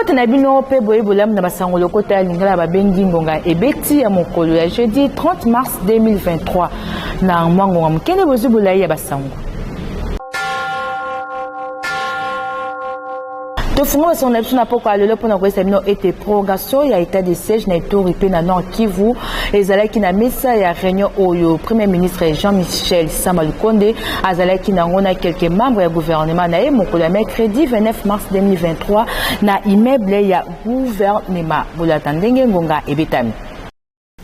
Côte Nabino pe boye bolam na basango lokota lingala ba bengi ngonga ebeti ya mokolo ya jeudi 30 mars 2023 na mwango wa mkene bozu bolayi ya basango. Tofunga son lepsu na poko alelo pona kwesa bino ete prorogation ya état de siège na Ituri pe na Nord Kivu ezalaki na mesa ya réunion oyo premier ministre Jean-Michel Sama Lukonde azalaki na ngona quelques membres ya gouvernement na mokolo ya mercredi 29 mars 2023 na immeuble ya gouvernement bolatandenge ngonga ebetami.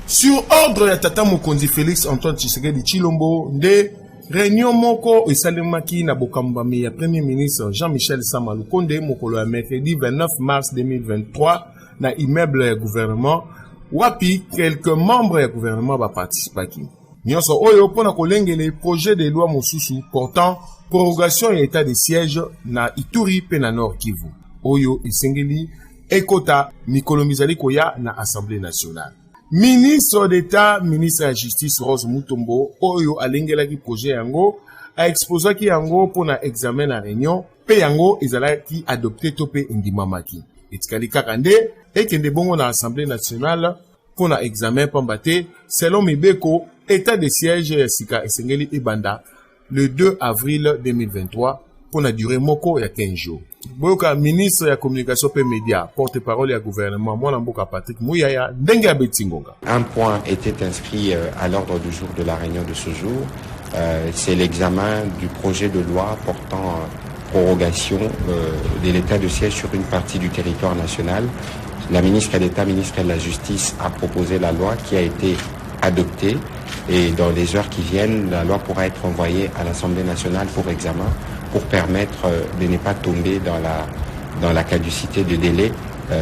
Sur ordre ya tata Mokonzi Félix Antoine Tshisekedi Tshilombo nde réunion moko esalemaki na bokambami ya premier ministre Jean-Michel Sama Lukonde mokolo ya mercredi 29 mars 2023 na immeuble ya gouvernement wapi quelques membres ya gouvernement ba participaki. Nyonso oyo pona kolengele projet de loi mosusu portant prorogation ya état de siège na Ituri pe na Nord Kivu. Oyo esengeli ekota mikolo mizali koya na Assemblée nationale. Ministre d'État, ministre de la Justice Rose Mutombo, oyo alengelaki projet yango, a exposaki yango pona examen na réunion, pe yango ezalaki adopté tope indimamaki. Etikali kakande, ekende bongo na Assemblée nationale pona examen pambate, selon Mibeko, état de siège sika esengeli ebanda le 2 avril 2023 pona durée moko ya 15 jours. Boyoka ministre ya communication pe média, porte-parole ya gouvernement, moi Mboka Patrick Mouyaya, ndenge ya betingonga. Un point était inscrit à l'ordre du jour de la réunion de ce jour. C'est l'examen du projet de loi portant prorogation de l'état de siège sur une partie du territoire national. La ministre d'État, ministre de la Justice a proposé la loi qui a été adoptée et dans les heures qui viennent, la loi pourra être envoyée à l'Assemblée nationale pour examen, pour permettre de ne pas tomber dans la caducité du délai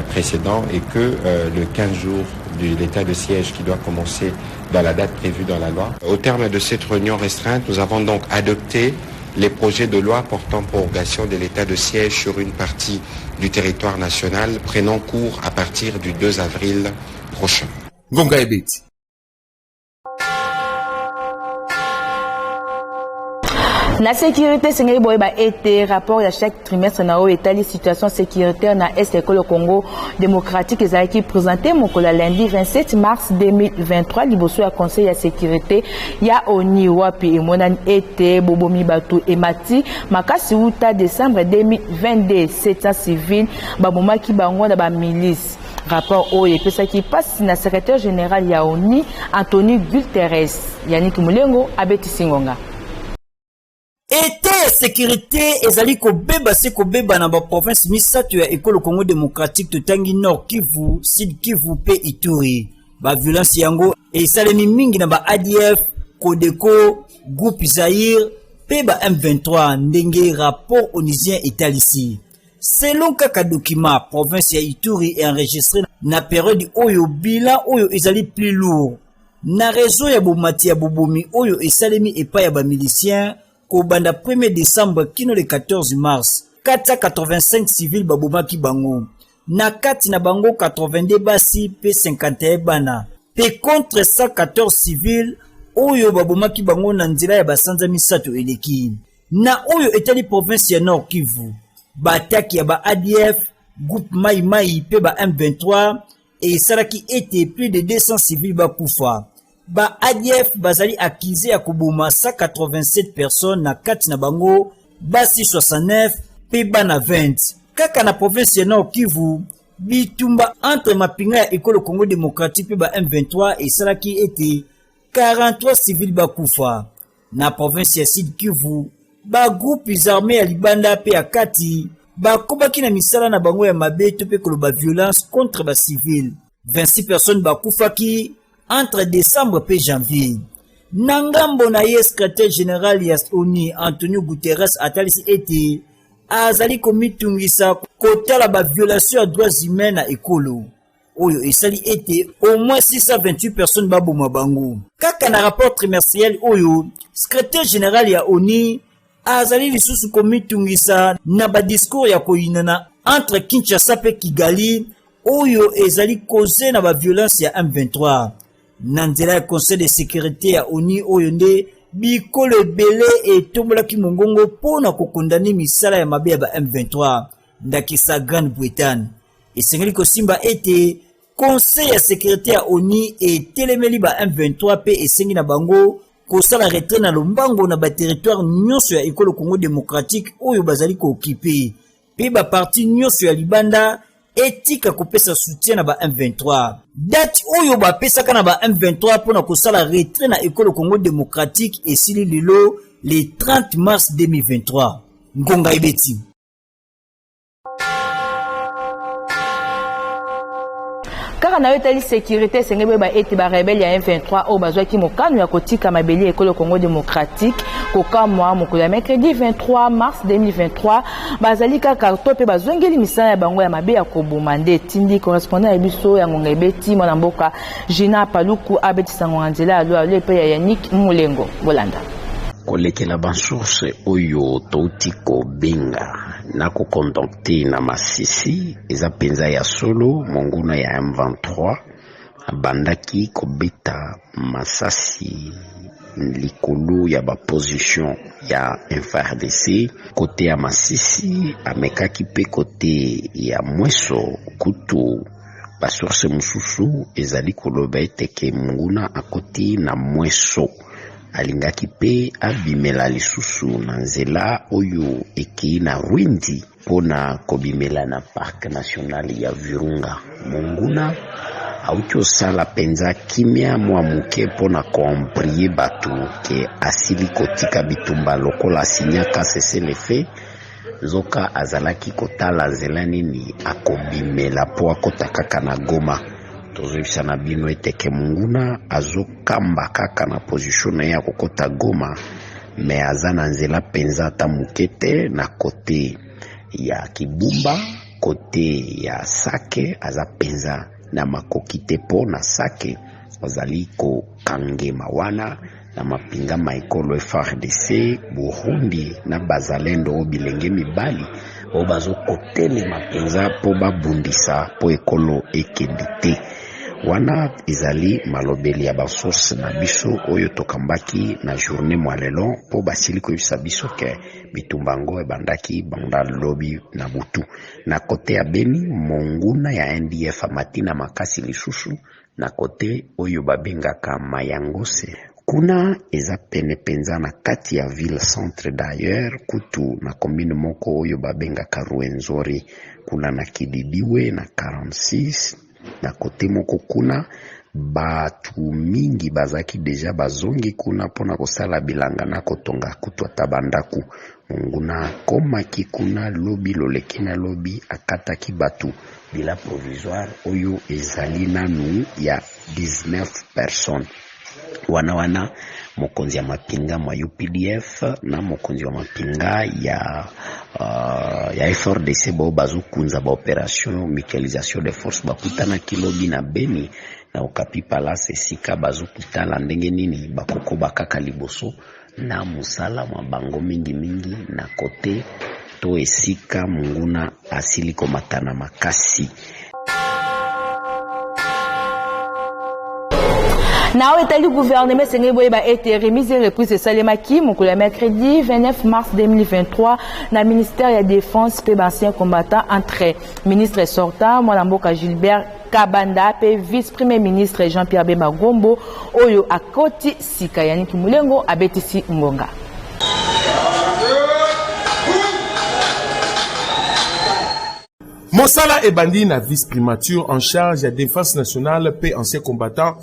précédent et que le 15 jours de l'état de siège qui doit commencer dans la date prévue dans la loi. Au terme de cette réunion restreinte, nous avons donc adopté les projets de loi portant prorogation de l'état de siège sur une partie du territoire national prenant cours à partir du 2 avril prochain. Ngonga ebeti. La sécurité sengeli boye ba été rapport ya chaque trimestre na o étali situation sécuritaire na Est École Congo démocratique ezalaki présenté mokolo lundi 27 mars 2023 liboso ya conseil ya sécurité ya ONU wapi emonani été bobomi batu emati makasi uta décembre 2022 700 civils babomaki bango na ba milice. Rapport oyo epesaki pasi na secrétaire général ya ONU Anthony Guterres. Yannick Mulengo abeti singonga. État ya sécurité ezali kobeba se kobeba na ba province misato ya École Congo démocratique totangi Nord Kivu, Sud Kivu pe Ituri. Ba violence yango esalemi mingi na ba ADF, Codeco, Groupe Zaïre pe ba M23 ndenge rapport onusien etalisi. Selon kaka document, province ya Ituri est enregistré na période oyo bilan oyo ezali plus lourd. Na réseau ya bomati ya bobomi oyo esalemi epa ya ba miliciens Kobanda 1er décembre kino le 14 mars 485 civils babomaki bango na kati na bango 82 basi pe 51 bana pe contre 114 civils oyo babomaki bango na nzela ya basanza misato eleki na oyo etali province ya Nord Kivu bataki ya ba ADF groupe Mai Mai pe ba M23 et saraki ete plus de 200 civils bakufa. Ba ADF bazali accusé ya koboma 187 personnes na kati na bango basi 69 pe bana 20 kaka na province ya Nord Kivu bitumba entre mapinga ya École Congo démocratique pe ba M23 et salaki ete 43 civils bakufa na province ya Sud Kivu ba groupes armés ya libanda pe ya kati bakobaki na misala na bango ya mabeto pe koloba violence contre ba civils 26 personnes bakufaki entre décembre et janvier. Nangambo na ye secrétaire général ya ONU Antonio Guterres atalisi ete azali komitungisa kotala ba violation ya droits humains na ekolo. Oyo esali ete au moins 628 personnes baboma bango. Kaka na rapport trimestriel oyo secrétaire général ya ONU azali lisusu komitungisa na ba discours ya koyinana entre Kinshasa pe Kigali oyo ezali cause na ba violence ya M23. Nandela ya conseil de sécurité ya ONU oyo nde bikolo ebele etombolaki mongongo pona kokondani misala ya mabe ya ba M23 ndakisa Grande-Bretagne. esengeli kosimba ete conseil ya sécurité ya ONU etelemeli ba M23 pe esengi na bango kosala retrait na lombango na ba territoire nyonso ya ekolo Congo démocratique oyo bazali ko occuper pe ba parti nyonso ya libanda etika kopesa soutien na ba M23. Date oyo ba pesaka na ba M23 pona kosala retrait na ekolo Congo démocratique esili lelo le 30 mars 2023. Ngonga Ebeti. Car na yotali sécurité sengebe ba ete ba rebelle ya M23 o bazwa ki mokano ya kotika mabeli ekolo Congo démocratique kokamwa mokolo ya mercredi 23 mars 2023 bazali kaka tope bazongeli misala ya bango ya mabe ya koboma nde tindi correspondant ya biso ya Ngonga Ebeti mwana mboka Jina Paluku abeti sango nzela alo lepe ya Yannick Mulengo Bolanda. Kolekela bansource oyo touti kobenga na kokontakte na Masisi eza penza ya solo monguna ya M23 abandaki kobeta masasi likolo ya ba position ya FARDC kote ya Masisi amekaki pe kote ya Mweso kutu basource mususu ezali koloba eteke monguna akoti na Mweso alingaki pe abimela lisusu na nzela oyo ekei na Rwindi pona kobimela na Parc National ya Virunga. Monguna aucho sala penza kimia mwa muke pona komprie batu ke asili kotika bitumba lokola sinyaka seselefe zoka azalaki kotala nzela nini akobimela po akotaka na Goma. Tozobisa na bino eteke monguna azokamba kaka na position ya kokota Goma me aza na nzela penza ata mukete na kote ya Kibumba kote ya Sake aza penza na makokite po na Sake azali ko kangema wana na mapinga maikolo FARDC Burundi na bazalendo bilenge mibali o bazo kotele mapenza po babundisa po ekolo ekendite wana izali malobeli ya basource na biso oyo tokambaki na journée mwalelo po basili ko bisa biso ke bitumbango ebandaki banda lobi na butu na kote ya Beni monguna ya NDF amatina makasi lisusu na kote oyo babengaka Mayangose kuna eza pene penza na kati ya ville centre d'ailleurs kutu na commune moko oyo babengaka Ruenzori kuna na Kididiwe na 46 na kote moko kuna batu mingi bazaki deja bazongi kuna pona kosala bilanga na kotonga kutu atabandaku monguna komaki kuna lobi lolekina lobi akataki batu bila provisoire oyo ezali nanu ya 19 personnes wana mokonzi ya mapinga mwa UPDF na mokonzi wa mapinga ya FARDC bao bazokunza ba opération mutualisation des forces bakutana kilobi na Beni na Okapi Palace esika bazokutala ndenge nini bakoko bakaka liboso na musala mwa bango mingi na kote to esika munguna asili komatana makasi. Na Etali gouvernement Sengeboye ba été remise et reprise Salemaki le mercredi 29 mars 2023 na ministère de la défense pe ancien combattant entre ministre sortant Mwanamboka Gilbert Kabanda pe vice-premier ministre Jean-Pierre Bemba Gombo oyo akoti sika Yannick Mulengo abetisi ngonga. Mosala Ebandi na vice-primature en charge de la défense nationale pe ancien combattant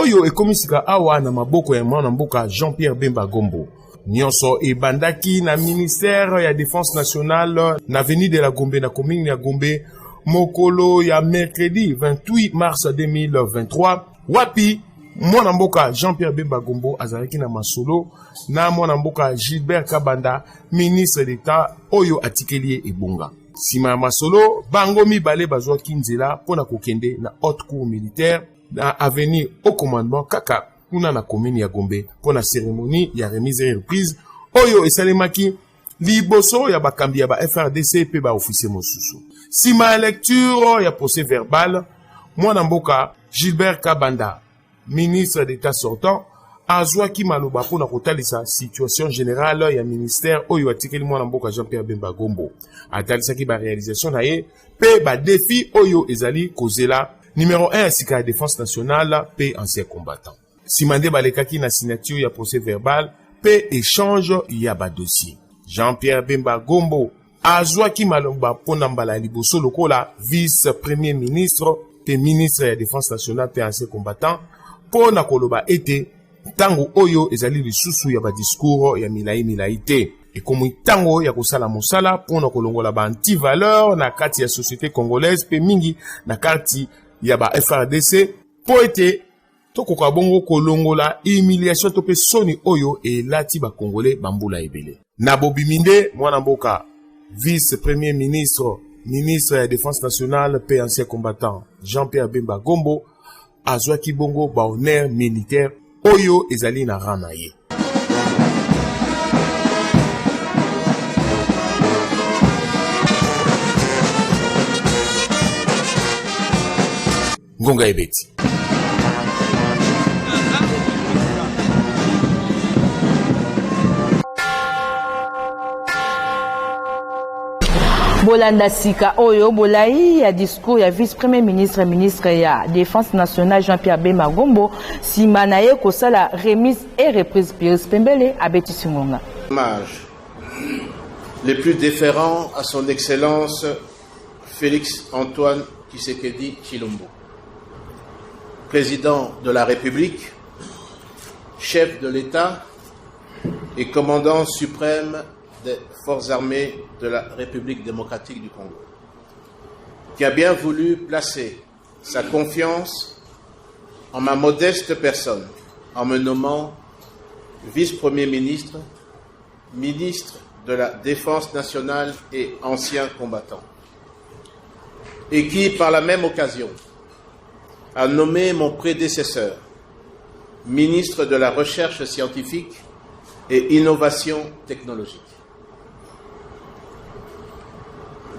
oyo ekomisika awa na maboko ya Mwanamboka Jean-Pierre Bemba Gombo. Nyonso ebandaki na ministère ya défense nationale na avenue de la Gombe na commune ya Gombe mokolo ya mercredi 28 mars 2023 wapi Mwanamboka Jean-Pierre Bemba Gombo azalaki na masolo na Mwanamboka Gilbert Kabanda ministre d'État oyo atikeli ebonga. Sima ya masolo bango mibale bazwa kinzela pona kokende na haute cour militaire na avenue au commandement kaka kuna na commune ya Gombe pona cérémonie ya remise et reprise oyo esalemaki liboso ya bakambi ya ba FARDC pe ba officier mosusu. Sima ya lecture ya procès verbal Mwanamboka Gilbert Kabanda ministre d'État sortant azwaki maloba mpona kotalisa situation générale ya ministère oyo atikeli mwana mboka Jean-Pierre Bemba Gombo. Atalisaki ba réalisation na ye pe ba défi oyo ezali kozela numéro 1 sika ya défense nationale pe ancien combattant. Simande balekaki na signature ya procès verbal pe échange ya ba dossier. Jean-Pierre Bemba Gombo azwaki maloba mpona mbala liboso lokola vice-premier ministre pe ministre ya défense nationale pe ancien combattant mpona koloba ete tango oyo ezali lisusu ya ba discours ya milai te. Ekomi tango ya kosala mosala mpona kolongola ba anti-valeur na kati ya société congolaise pe mingi na kati ya ba FRDC po ete tokoka bongo kolongola humiliation to pe soni oyo elati ba Congolais bambula ebele. Na bobiminde mwana mboka vice-premier ministre, ministre ya défense nationale pe ancien combattant Jean-Pierre Bemba Gombo azwaki bongo ba honneur militaire oyo ezali na rana ye. Ngonga Ebeti. Bolanda sika oyo bolai ya discours ya vice-premier ministre ministre ya défense nationale Jean-Pierre Bemba Gombo simana ye kosala remise et reprise Pierre Pembele Abeti Singonga. Hommage les plus déférents à son excellence Félix Antoine Tshisekedi Tshilombo, président de la République, chef de l'État et commandant suprême des forces armées de la République démocratique du Congo, qui a bien voulu placer sa confiance en ma modeste personne, en me nommant vice-premier ministre, ministre de la Défense nationale et ancien combattant, et qui, par la même occasion, a nommé mon prédécesseur, ministre de la Recherche scientifique et innovation technologique.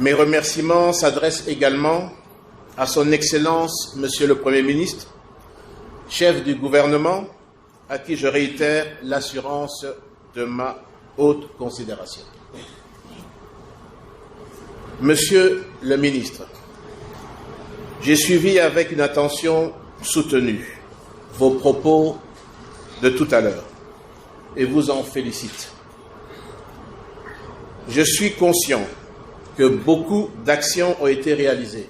Mes remerciements s'adressent également à son Excellence, Monsieur le Premier ministre, chef du gouvernement, à qui je réitère l'assurance de ma haute considération. Monsieur le ministre, j'ai suivi avec une attention soutenue vos propos de tout à l'heure et vous en félicite. Je suis conscient que beaucoup d'actions ont été réalisées,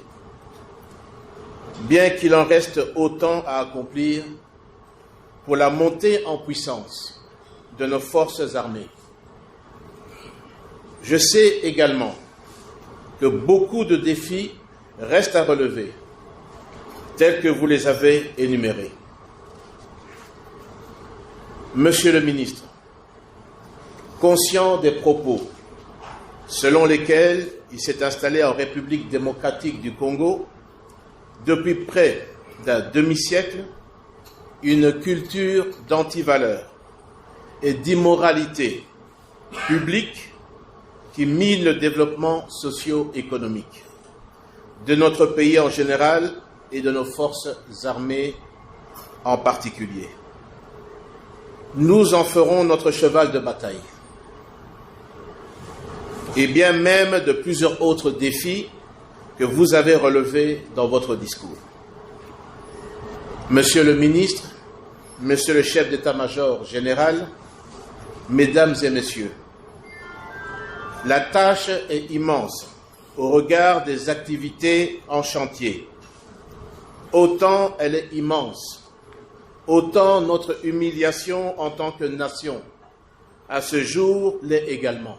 bien qu'il en reste autant à accomplir pour la montée en puissance de nos forces armées. Je sais également que beaucoup de défis restent à relever, tels que vous les avez énumérés. Monsieur le ministre, conscient des propos selon lesquels il s'est installé en République démocratique du Congo depuis près d'un demi-siècle, une culture d'antivaleurs et d'immoralité publique qui mine le développement socio-économique de notre pays en général et de nos forces armées en particulier. Nous en ferons notre cheval de bataille. Et bien même de plusieurs autres défis que vous avez relevés dans votre discours. Monsieur le ministre, Monsieur le chef d'état-major général, Mesdames et Messieurs, la tâche est immense au regard des activités en chantier. Autant elle est immense, autant notre humiliation en tant que nation, à ce jour, l'est également.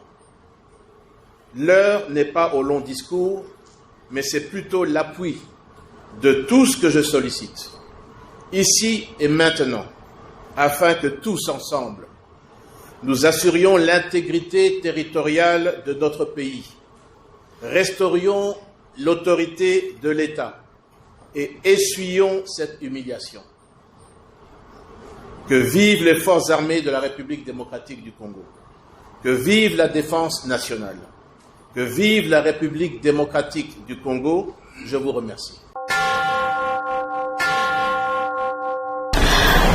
L'heure n'est pas au long discours, mais c'est plutôt l'appui de tout ce que je sollicite, ici et maintenant, afin que tous ensemble, nous assurions l'intégrité territoriale de notre pays, restaurions l'autorité de l'État et essuyions cette humiliation. Que vivent les forces armées de la République démocratique du Congo, que vive la défense nationale, que vive la République démocratique du Congo. Je vous remercie.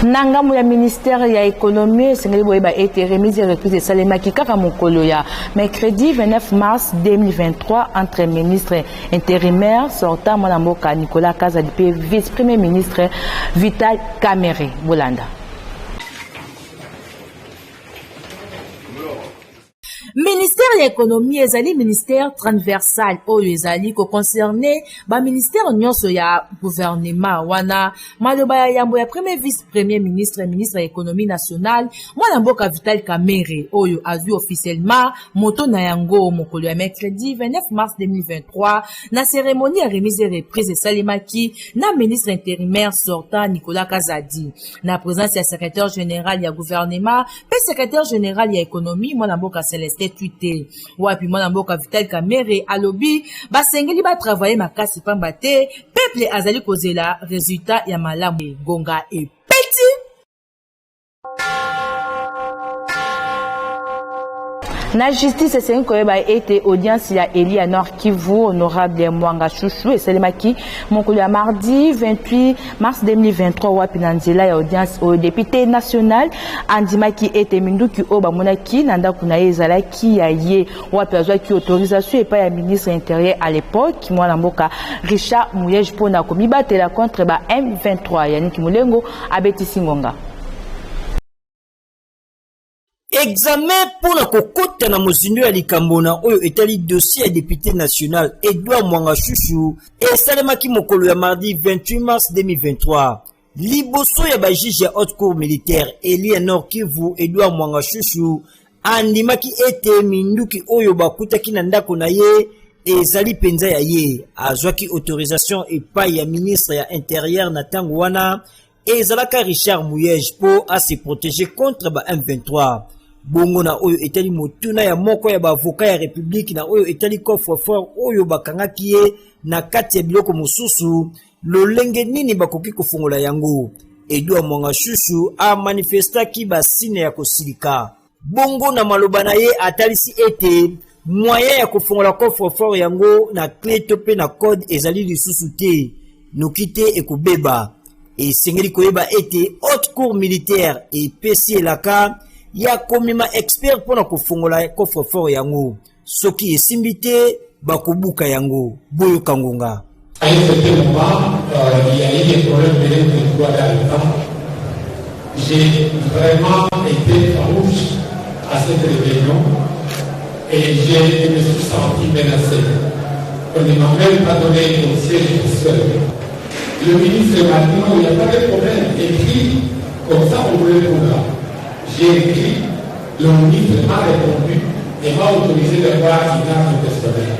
Nangamu ya ministère ya économie sengeli boyeba été remise et reprise de Salemaki kaka mokolo ya mercredi 29 mars 2023 entre ministre intérimaire sortant mwana mboka Nicolas Kazadi pe vice-premier ministre Vital Kamerhe Bolanda. Ministère de l'économie ezali ministère transversal oyo ezali ko concerné ba ministère nyonso ya gouvernement wana maloba ya yambo ya premier vice premier ministre ministre de l'économie nationale mwana mboka Vital Kamerhe oyo azwi officiellement moto na yango mokolo ya mercredi 29 mars 2023 na cérémonie ya remise et reprise Salemaki na ministre intérimaire sortant Nicolas Kazadi na présence ya secrétaire général ya gouvernement pe secrétaire général ya économie mwana mboka Celestin Tuite wapi mwana mboka Vital Kamerhe alobi basengeli ba travailler makasi pamba te peuple azali kozela résultat ya malamu gonga et petit. Na justice c'est koyeba été audience ya Elia Nord Kivu honorable Mwanga Chouchou et Salemaki mokolo ya mardi 28 mars 2023 wapi na nzela ya audience au député national andimaki ete minduki oba monaki nanda kuna ezalaki ya ye wapi azwaki autorisation et pas ya ministre intérieur à l'époque mwana mboka Richard Muyej pona komibatela contre ba M23 yani Kimulengo abeti singonga. Examen pour la cocotte na mozindo ya likambona oyo etali dossier ya député national Edouard Mwanga Chouchou et Salemaki mokolo ya mardi 28 mars 2023. Liboso ya ba juge ya haute cour militaire Elia Nord Kivu Edouard Mwanga Chouchou andimaki ete minduki oyo bakutaki na ndako na ye ezali penza ya ye azwaki autorisation epai ya ministre ya intérieur na tango wana ezalaka Richard Muyej po a se protéger contre ba M23. Bongo na oyo etali motuna ya moko ya bavoka ya république na oyo etali coffre-fort oyo bakangaki ye na kati ya biloko mosusu lolenge nini bakoki kofungola yango. Edouard Mwanga Chouchou a manifestaki basine ya kosilika. Bongo na maloba na ye atalisi ete moyen ya kofungola coffre-fort yango na clé tope na code ezali lisusu te nokite ekobeba. Et sengeli koyeba ete haute cour militaire et PC laka ya komima expert pona kofungola coffre-fort yango soki esimbite bakobuka yango boyo kangonga. À un certain moment, il y a eu des problèmes de droit d'habitat. J'ai vraiment été farouche à cette réunion et je me suis senti menacé. On ne m'a même pas donné mon siège seul. Le ministre m'a dit non, il n'y a pas de problème, écrit comme ça on voulait le programme. J'ai écrit, le ministre m'a répondu et m'a autorisé d'avoir une arme personnelle.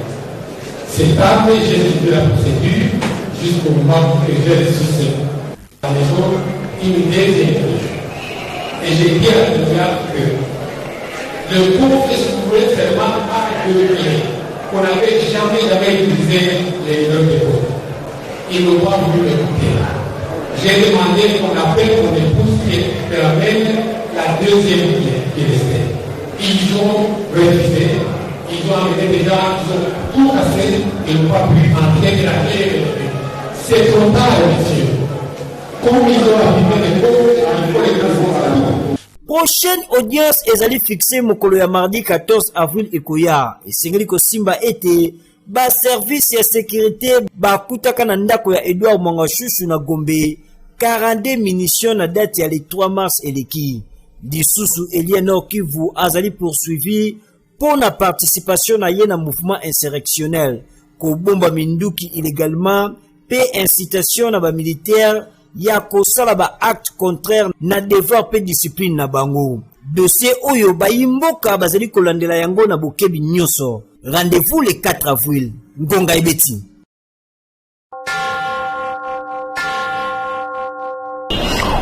C'est tard, j'ai suivi la procédure jusqu'au moment que j'ai reçu la maison immédiate. Et j'ai dit à la que le groupe est seulement à qu'on n'avait jamais utilisé les noms de groupe. Ils n'ont pas voulu l'écouter. J'ai demandé qu'on appelle mon épouse qui ramène la deuxième qui restait. Ils ont refusé. Ils ont amené des gens, ils ont tout cassé, ils n'ont pas pu entrer de la clé. C'est trop tard, monsieur. Comme ils ont abîmé les pauvres, il faut les transformer. Prochaine audience ezali fixée mokolo ya mardi 14 avril ekoya. Esengeli ko simba ete ba service ya sécurité bakutaka na ndako ya Edouard Mwanga Chouchou na Gombe 42 munitions na date ya le 3 mars eleki. Lisusu Elia Nord Kivu azali poursuivi pour la participation na ye na mouvement insurrectionnel ko bomba minduki illégalement pe incitation na ba militaire ya kosala ba acte contraire na devoir pe discipline na bango. Dossier oyo bayimboka bazali kolandela yango na bokebi nyonso. Rendez-vous le 4 avril. Ngonga Ebeti.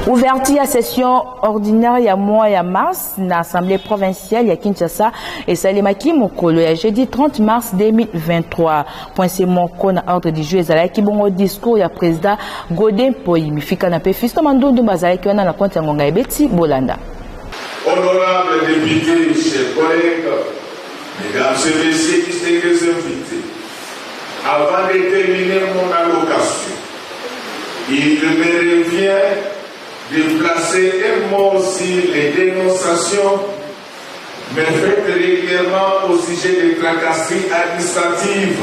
Ouverture à session ordinaire ya mois ya mars na assemblée provinciale ya Kinshasa et Salemaki mokolo ya jeudi 30 mars 2023. Point c'est mon na ordre du jour ezalaki bongo discours ya président Godin Poyimi fika na pe Fisto Mandundu bazalaki wana na compte ya Ngonga Ebeti Bolanda. Honorable député, chers collègues, mesdames et messieurs distingués invités, avant de terminer mon allocation, il me revient de placer un mot sur les dénonciations, mais faites régulièrement au sujet des tracasseries administratives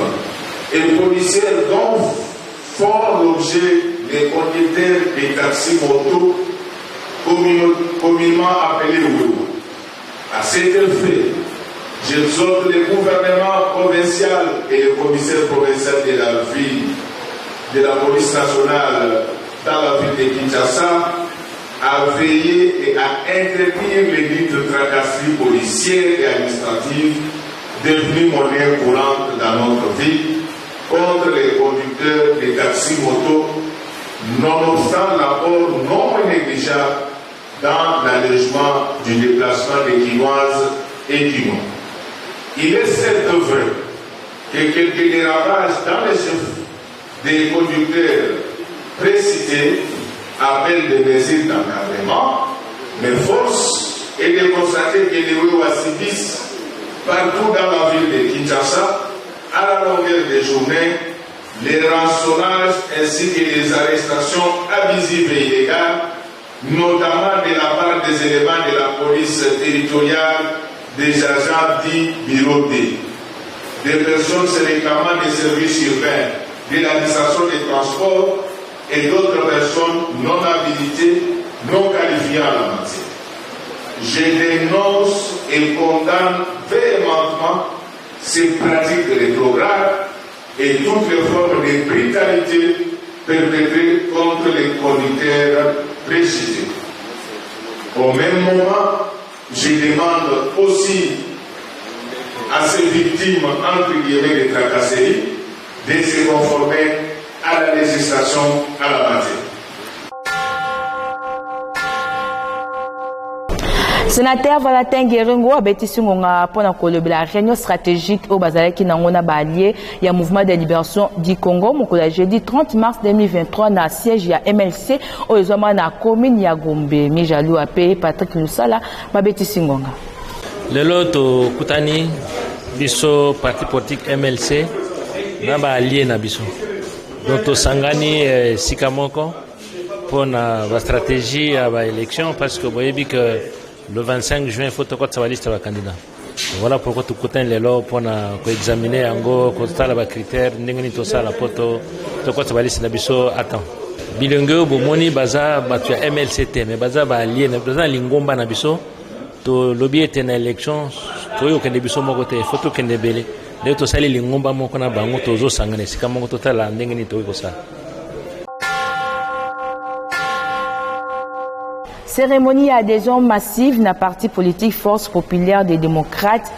et policières dont font l'objet les conducteurs des taxis motos, communément appelés Ouéo. À cet effet, j'exhorte le gouvernement provincial et le commissaire provincial de la ville, de la police nationale dans la ville de Kinshasa, à veiller et à interdire les dites tracasseries policières et administratives devenues monnaie courante dans notre ville contre les conducteurs des taxis motos, nonobstant l'apport non négligeable dans l'allègement du déplacement des Quinoises et Quinois. Il est certes vrai que quelques dérapages dans les chefs des conducteurs précités appellent des mesures d'encadrement, mais force est de constater que les Ouéois subissent partout dans la ville de Kinshasa, à la longueur des journées, les rançonnages ainsi que les arrestations abusives et illégales, notamment de la part des éléments de la police territoriale, des agents dits bureautés, des personnes se réclamant des services urbains, de l'administration des transports et d'autres personnes non habilitées, non qualifiées en la matière. Je dénonce et condamne véhémentement ces pratiques rétrogrades et toutes les formes de brutalité perpétrées contre les conducteurs précités. Au même moment, je demande aussi à ces victimes, entre guillemets, de tracasseries, de se conformer à la législation à la matière. Sénateur Valentin Guérengo a bétissi ngonga pona kolobi la réunion stratégique au bazalaki na ngona balié ya mouvement de libération du Congo mokola jeudi 30 mars 2023 na siège ya MLC au ezoma na commune ya Gombe Mijalou ape Patrick Lusala ba bétissi ngonga. Lelo to kutani biso parti politique MLC na ba allié na biso. Donc to sangani sikamoko pona ba stratégie ya ba élection parce que boyebi que le 25 juin, il faut que tu liste de candidats. Voilà pourquoi tu as les lois pour examiner en gros, les critères, la poto, tu as liste de biso. Attends. Bilingue, Bomoni, Baza, tu as MLCT, mais Baza, allié, Baza, Lingomba, Nabiso, tu lobby était une élection, tu as eu des biso, mon côté, photo qui est belle. Là, tu as sali Lingomba, mon qu'on a bango, tu as sangné, c'est comme mon total, la n'engeni, tu as ça. Cérémonie d'adhésion massive na parti politique Force populaire des démocrates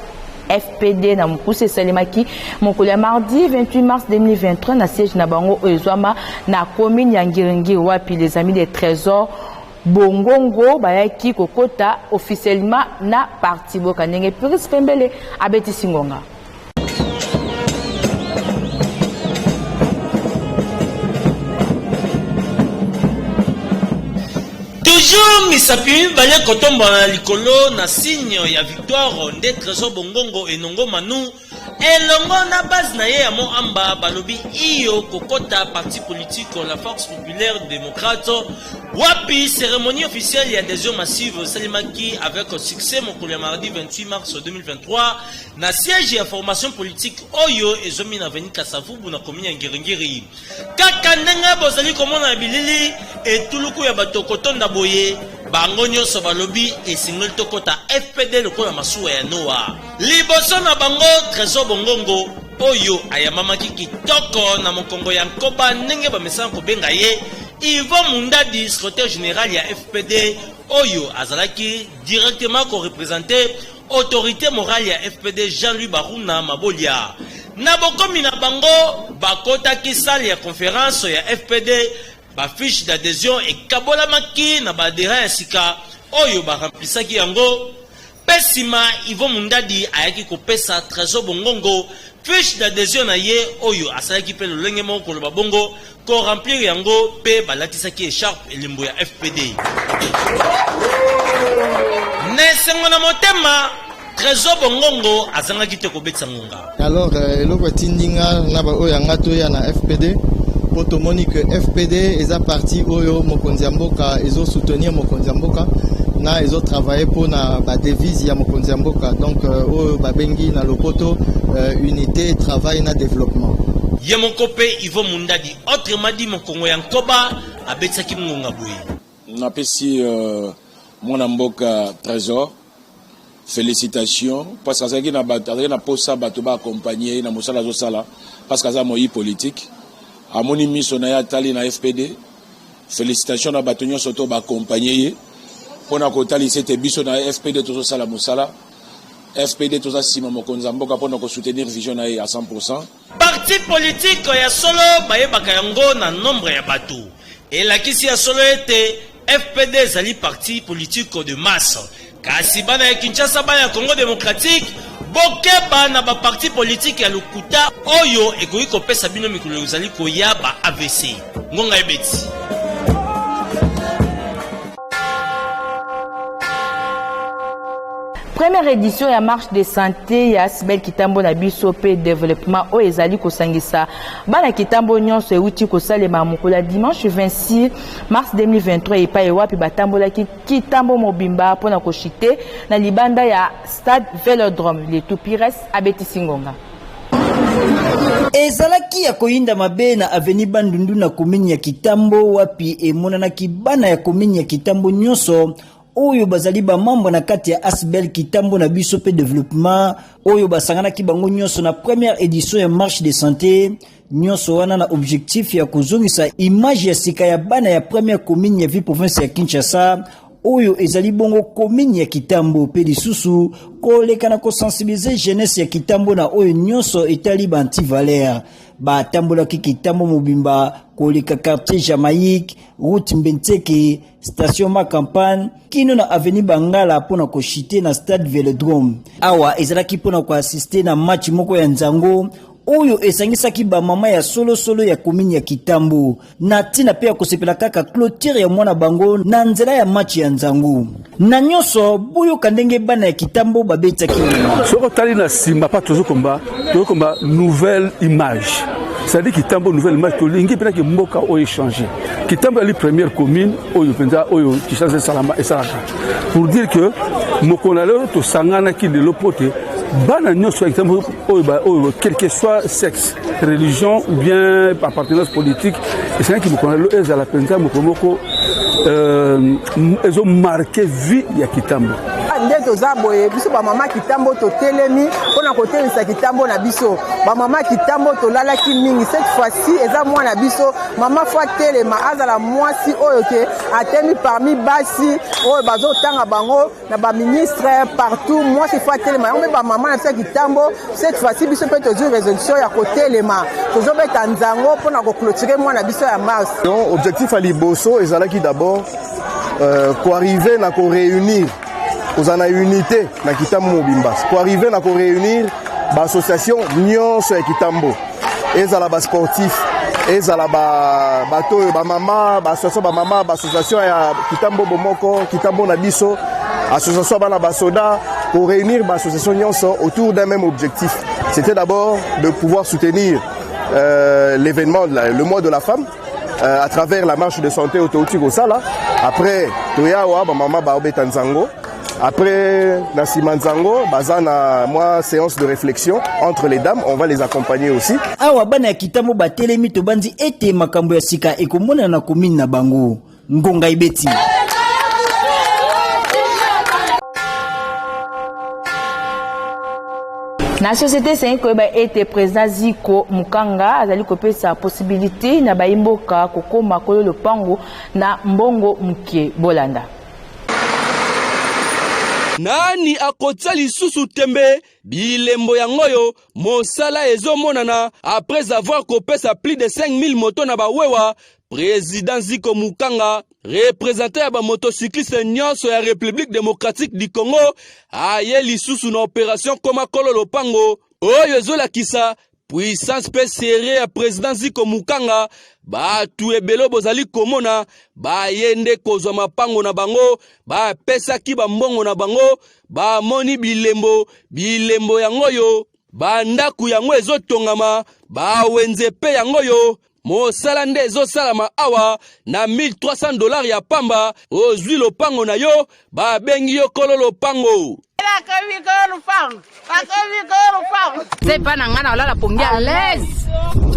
FPD na Mukuse Salimaki Mokolia mardi 28 mars 2023 na siège na bango Oezwama na commune ya Ngiringi wapi les amis des trésors Bongongo bayaki kokota officiellement na parti Bokanenge Pris Pembele abeti singonga. Toujours misapi banya kotomba na likolo na signe ya victoire nde Trésor Bongongo enongo manu elongo na base na ye ya Moamba balobi iyo kokota parti politique la Force populaire démocrate wapi cérémonie officielle ya adhésion massive salimaki avec succès mon mardi 28 mars 2023 na siège ya formation politique oyo ezomi na veni Kasavubu na commune ya Ngiringiri kaka ndenge bozali komona bilili etuluku ya bato kotonda boye bango nyonso balobi esingeli tokota FPD lokola masuwa ya Noa liboso na bango Trésor Bongongo oyo ayamamaki kitoko na mokongo ya Nkoba ndenge bamesana kobenga ye Yvon Mundadi secrétaire général ya FPD oyo azalaki directement ko représenter autorité morale ya FPD Jean-Louis Baruna Mabolia na bokomi na bango bakotaki salle ya conférence ya FPD ba fiche d'adhésion et kabolamaki na badera ya sika oyo ba remplisaki yango pesima Yvon Mundadi ayaki kopesa Trésor Bongongo fiche d'adhésion na ye oyo asalaki pe lolenge moko lo babongo ko remplir yango pe balatisaki écharpe elimbo ya FPD nesengo na motema Trésor Bongongo azangaki te kobetsa ngonga alors eloko tindinga na ba oyo ngatu ya na FPD pour tout que FPD est parti oyo Mokonziamboka ils ont soutenir Mokonziamboka na ils ont travaillé pour na ba devise ya Mokonziamboka donc oyo babengi na lopoto unité travail na développement. Yemokope Ivo Mundadi autrement dit Mokongo Yankoba abetsaki Munga Boui. Napesi mon mboka trésor. Félicitations parce que ça qui na posa bato ba accompagner na mosala zo sala parce que ça moi politique a moni miso na ya tali na FPD. Félicitations na bato nyo soto ba accompagner pour na kotali c'était biso na FPD to sala mosala FPD to sima Mokonzamboka pour na ko soutenir vision na à 100%. Parti politique ya solo bayebaka yango na nombre ya bato et la kisi ya solo était FPD zali parti politique de masse. Kasi bana ya Kinshasa bana ya Congo démocratique bokeba na ba parti politique ya lokuta oyo ekoki kopesa bino mikolo ezali koya ba AVC ngonga ebeti. Première édition ya marche de santé ya Asbel Kitambo na biso pe développement o ezali kosangisa bana Kitambo nyonso euti kosalema mokolo dimanche 26 mars 2023 epa ewapi batambola Kitambo mobimba pona koshite na libanda ya stade Vélodrome les tout pires abeti singonga. Ezalaki ya koyinda mabe na aveni Bandundu na komini ya Kitambo wapi emonanaki bana ya komini ya Kitambo nyonso oyo bazali ba mambo na kati ya Asbel Kitambo na biso pe développement oyo basangana ki bango nyonso na première édition ya marche de santé nyonso wana na objectif ya kozongisa image ya sika ya bana ya première commune ya ville province ya Kinshasa oyo ezali bongo commune ya Kitambo pe lisusu koleka na ko sensibiliser jeunesse ya Kitambo na oyo nyonso etali ba anti-valeur ba tambola ki Kitambo mobimba koleka quartier Jamaïque route Mbenteke station ma campagne kino na avenue Bangala pona ko chiter na stade Vélodrome awa ezalaki pona ko assister na match moko ya nzango oyo esangisaki ba mama ya solo ya komini ya Kitambo na tina pe ya kosepela kaka clôture ya mwana bango na nzela ya match ya nzango na nyonso boyo kandenge bana ya Kitambo babetaki soko tali na simba pa tozo komba nouvelle image. C'est-à-dire Kitambo nouvelle image to lingi pena ki mboka o échanger. Kitambo ali première commune oyo penza oyo Kinshasa salama et ça pour dire que mokonalo to sangana ki de lopote bana nyonso ya Kitambo oyo quel que soit sexe, religion ou bien appartenance politique et c'est qui mokonalo ezala penza mokomoko ezo marqué vie ya Kitambo. Ndeto zaboye biso ba mama Kitambo to telemi pona kotelisa Kitambo na biso ba mama Kitambo to lalaki mingi cette fois-ci eza mwana biso mama fois telema azala mwasi oyo ke atemi parmi basi oyo bazo tanga bango na ba ministre partout mwasi fois telema on ba mama na Kitambo cette fois-ci biso pe to résolution ya kotelema tozo beta nzango pona ko clôturer mwana biso ya mars. Donc objectif à liboso ezalaki d'abord ko arriver na ko réunir aux ana unité na Kitambo mobimba pour arriver na ko réunir ba association nyonso ya Kitambo ezala ba sportif ezala ba bato ba mama ba association ya Kitambo bomoko Kitambo na biso association bana ba soda pour réunir ba association nyonso autour d'un même objectif. C'était d'abord de pouvoir soutenir l'événement le mois de la femme à travers la marche de santé au Touti Gosala. Après toyawa ba mama ba obeta nzango. Après Nassima Nzango, bazana moi séance de réflexion entre les dames, on va les accompagner aussi. Awa bana Kitambo batelemi to bandi ete makambo ya sika ekomona na commune na bango. Ngonga ibeti. Na société c'est que été président Ziko Mukanga azali kopesa possibilité na baimboka kokoma kolo lopango na mbongo mke bolanda. Nani akotia lisusu tembe bilembo yangoyo mosala ezomonana après avoir kopesa plus de 5000 motos na bawewa président Ziko Mukanga représenté ya ba motocycliste nyonso ya République démocratique du Congo aye lisusu na opération koma kolo lopango oyo ezolakisa puissance pe serré ya président Ziko Mukanga batu ebelo bozali komona ba yende kozwa mapango na bango ba pesaki ba mbongo na bango ba moni bilembo yangoyo ba ndaku yango ezotongama ba wenze pe yangoyo mosala nde ezosalama awa na $1300 ya pamba ozwi lopango na yo babengi yo kolo lopango. C'est pas nangana wala pongi à l'aise.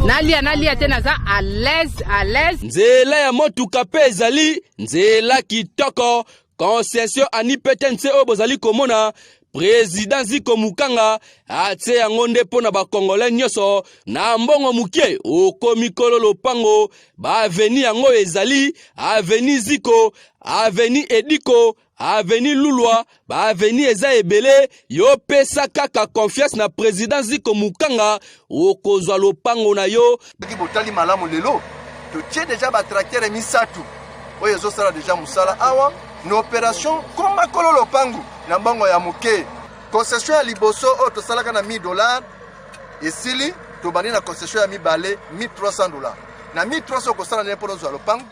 Nalia tena za à l'aise. Nzela ya motuka pe ezali nzela kitoko concession ani petense o bozali komona Président Ziko Mukanga atie yango nde pona ba Congolais nyoso na mbongo mukie okomi kolo lopango ba aveni yango ezali aveni Ziko, aveni Ediko, aveni Lulwa, ba aveni eza ebele yo pesa kaka confiance na Président Ziko Mukanga okozwa lopango na yo. Botali malamu lelo to tie déjà ba tracteur misatu oyo zo sala déjà musala awa na opération koma kolo lopango na bango ya muke concession ya liboso o to salaka na $1000 esili to bani na concession ya mibale $1300 na $1300 ko sala n'importe zo lopango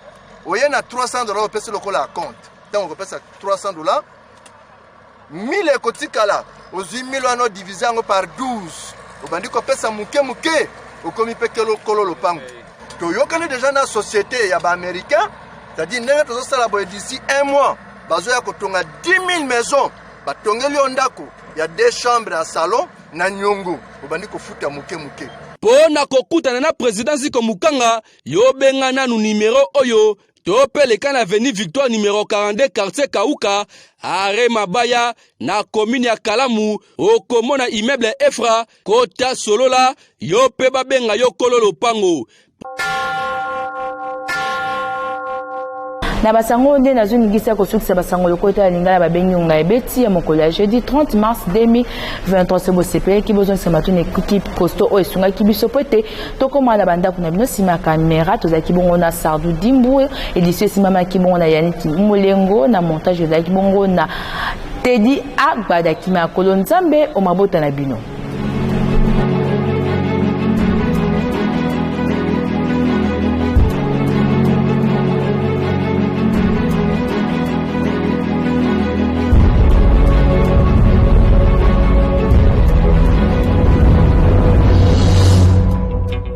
oye na $300 o pesa lokola compte donc on pesa $300 1000 ekotikala ozwi 1000 ano divisé ngo par 12 obandi ko pesa muke okomi pekelo kolo lopango to yokane déjà na société ya ba américain. C'est-à-dire, d'ici un mois, il y a 10 000 maisons. Il y a 2 chambres à salon. Il y a Pona kokutana na président Ziko Mukanga, yo benga nanu numéro oyo, topeleka na avenue Victoire numéro 42 quartier Kauka, are Mabaya na commune ya Kalamu, okomona immeuble Efra, kota Solola, yo pe babenga yo kolo lopango. Na basango nde nazongisa kosukisa basango lokota ya lingala babengi unga ebeti ya mokolo ya jeudi 30 mars 2023 sebo sepele ki besoin de matune équipe costo o esunga ki biso pote tokoma na banda kuna bino sima caméra tozaki bongo na Sardou Dimbu édition simama ki bongo na Yannick Molengo na montage tozaki bongo na Teddy Agbada ki ma kolonzambe o mabota na bino.